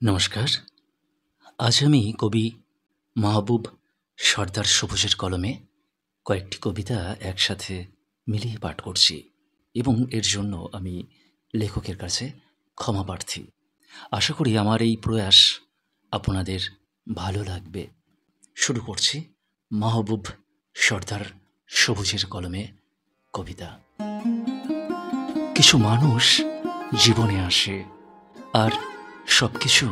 নমস্কার। আজ আমি কবি মাহবুব সর্দার সবুজের কলমে কয়েকটি কবিতা একসাথে মিলিয়ে পাঠ করছি এবং এর জন্য আমি লেখকের কাছে ক্ষমা প্রার্থী। আশা করি আমার এই প্রয়াস আপনাদের ভালো লাগবে। শুরু করছি মাহবুব সর্দার সবুজের কলমে কবিতা। কিছু মানুষ জীবনে আসে আর সব কিছু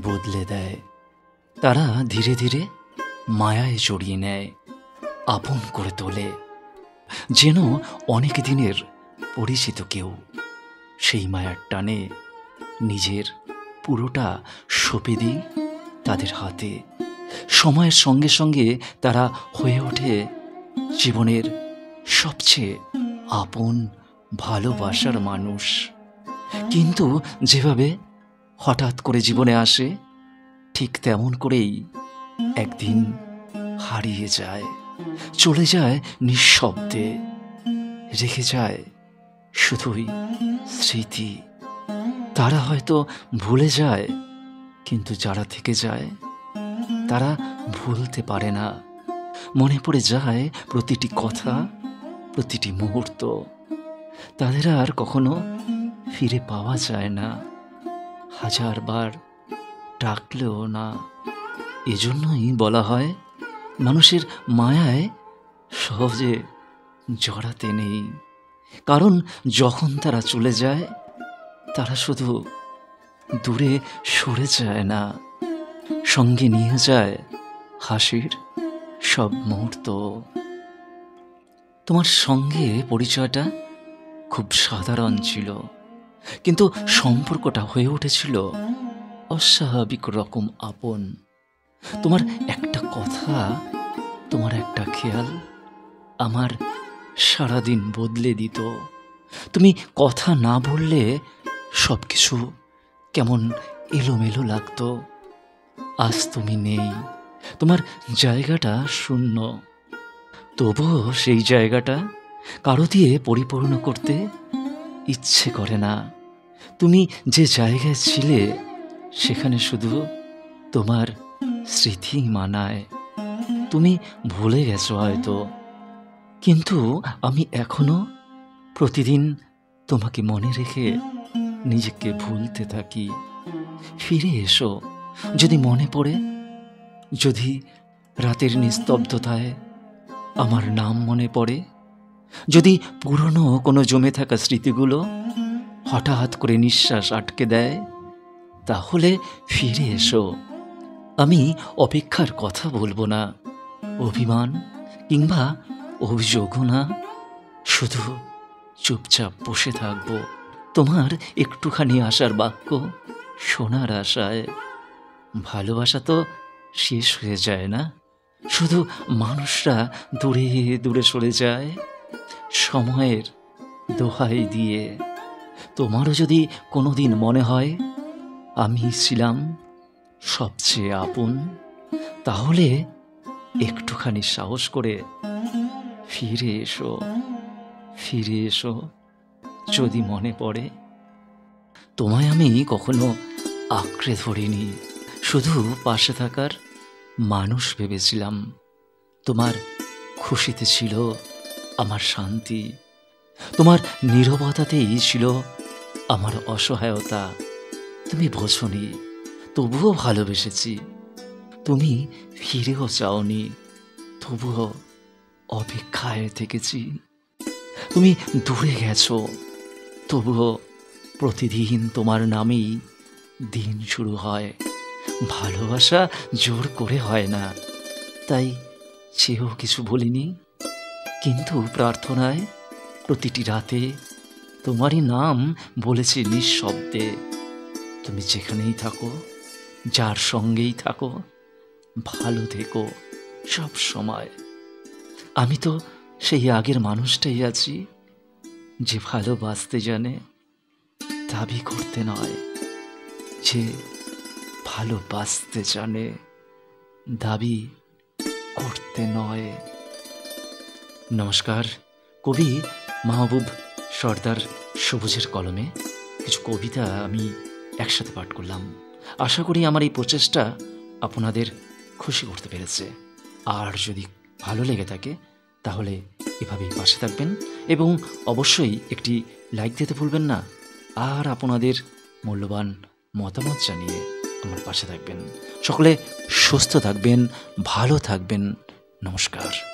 বদলে দেয়। তারা ধীরে ধীরে মায়ায় জড়িয়ে নেয়, আপন করে তোলে, যেন অনেক দিনের পরিচিত কেউ। সেই মায়ার টানে নিজের পুরোটা সঁপে দিই তাদের হাতে। সময়ের সঙ্গে সঙ্গে তারা হয়ে ওঠে জীবনের সবচেয়ে আপন ভালোবাসার মানুষ। কিন্তু যেভাবে হঠাৎ করে জীবনে আসে, ঠিক তেমন করেই একদিন হারিয়ে যায়, চলে যায় নিঃশব্দে, রেখে যায় শুধুই স্মৃতি। তারা হয়তো ভুলে যায়, কিন্তু যারা থেকে যায় তারা ভুলতে পারে না। মনে পড়ে যায় প্রতিটি কথা, প্রতিটি মুহূর্ত। তাদের আর কখনো ফিরে পাওয়া যায় না, হাজারবার ডাকলেও না। এজন্যই বলা হয় মানুষের মায়ায় সহজে জড়াতে নেই। কারণ যখন তারা চলে যায়, তারা শুধু দূরে সরে যায় না, সঙ্গে নিয়ে যায় হাসির সব মুহূর্ত। তোমার সঙ্গে পরিচয়টা খুব সাধারণ ছিল, কিন্তু সম্পর্কটা হয়ে উঠেছিল অস্বাভাবিক রকম আপন। তোমার একটা কথা, তোমার একটা খেয়াল আমার সারাদিন বদলে দিত। তুমি কথা না বললে সব কিছু কেমন এলোমেলো লাগতো। আজ তুমি নেই, তোমার জায়গাটা শূন্য। তবুও সেই জায়গাটা কারো দিয়ে পরিপূর্ণ করতে ইচ্ছে করে না। তুমি যে জায়গায় ছিলে সেখানে শুধু তোমার স্মৃতি মানায়। তুমি ভুলে গেছো হয়তো, কিন্তু আমি এখনো প্রতিদিন তোমাকে মনে রেখে নিজেকে ভুলতে থাকি। ফিরে এসো যদি মনে পড়ে, যদি রাতের নিস্তব্ধতায় আমার নাম মনে পড়ে, যদি পুরনো কোনো জমে থাকা স্মৃতিগুলো হঠাৎ করে নিঃশ্বাস আটকে দেয়, তাহলে ফিরে এসো। আমি অপেক্ষার কথা বলবো না, অভিমান কিংবা অভিযোগও না। শুধু চুপচাপ বসে থাকবো, তোমার একটুখানি আশার বাক্য শোনার আশায়। ভালোবাসা তো শেষ হয়ে যায় না, শুধু মানুষরা দূরে দূরে সরে যায় সময়ের দোহাই দিয়ে। তোমারও যদি কোনোদিন মনে হয় আমি ছিলাম সবচেয়ে আপন, তাহলে একটুখানি সাহস করে ফিরে এসো, ফিরে এসো যদি মনে পড়ে। তোমায় আমি কখনো আঁকড়ে ধরিনি, শুধু পাশে থাকার মানুষ ভেবেছিলাম। তোমার খুশিতে ছিল আমার শান্তি, তোমার নীরবতাতেই ছিল আমার অসহায়তা। তুমি বোঝোনি, তবুও ভালোবেসেছি। তুমি ফিরেও চাওনি, তবুও অপেক্ষায় থেকেছি। তুমি দূরে গেছো, তবুও প্রতিদিন তোমার নামেই দিন শুরু হয়। ভালোবাসা জোর করে হয় না, তাই চেয়েও কিছু বলিনি, কিন্তু প্রার্থনায় প্রতিটি রাতে তোমারই নাম বলেছি নিঃশব্দে। তুমি যেখানেই থাকো, যার সঙ্গেই থাকো, ভালো থেকো সব সময়। আমি তো সেই আগের মানুষটাই আছি, যে ভালোবাসতে জানে, দাবি করতে নয়, যে ভালোবাসতে জানে, দাবি করতে নয়। নমস্কার। কবি মাহবুব সর্দার সবুজের কলমে কিছু কবিতা আমি একসাথে পাঠ করলাম। আশা করি আমার এই প্রচেষ্টা আপনাদের খুশি করতে পেরেছে। আর যদি ভালো লেগে থাকে তাহলে এভাবেই পাশে থাকবেন এবং অবশ্যই একটি লাইক দিতে ভুলবেন না। আর আপনাদের মূল্যবান মতামত জানিয়ে আমার পাশে থাকবেন। সকলে সুস্থ থাকবেন, ভালো থাকবেন। নমস্কার।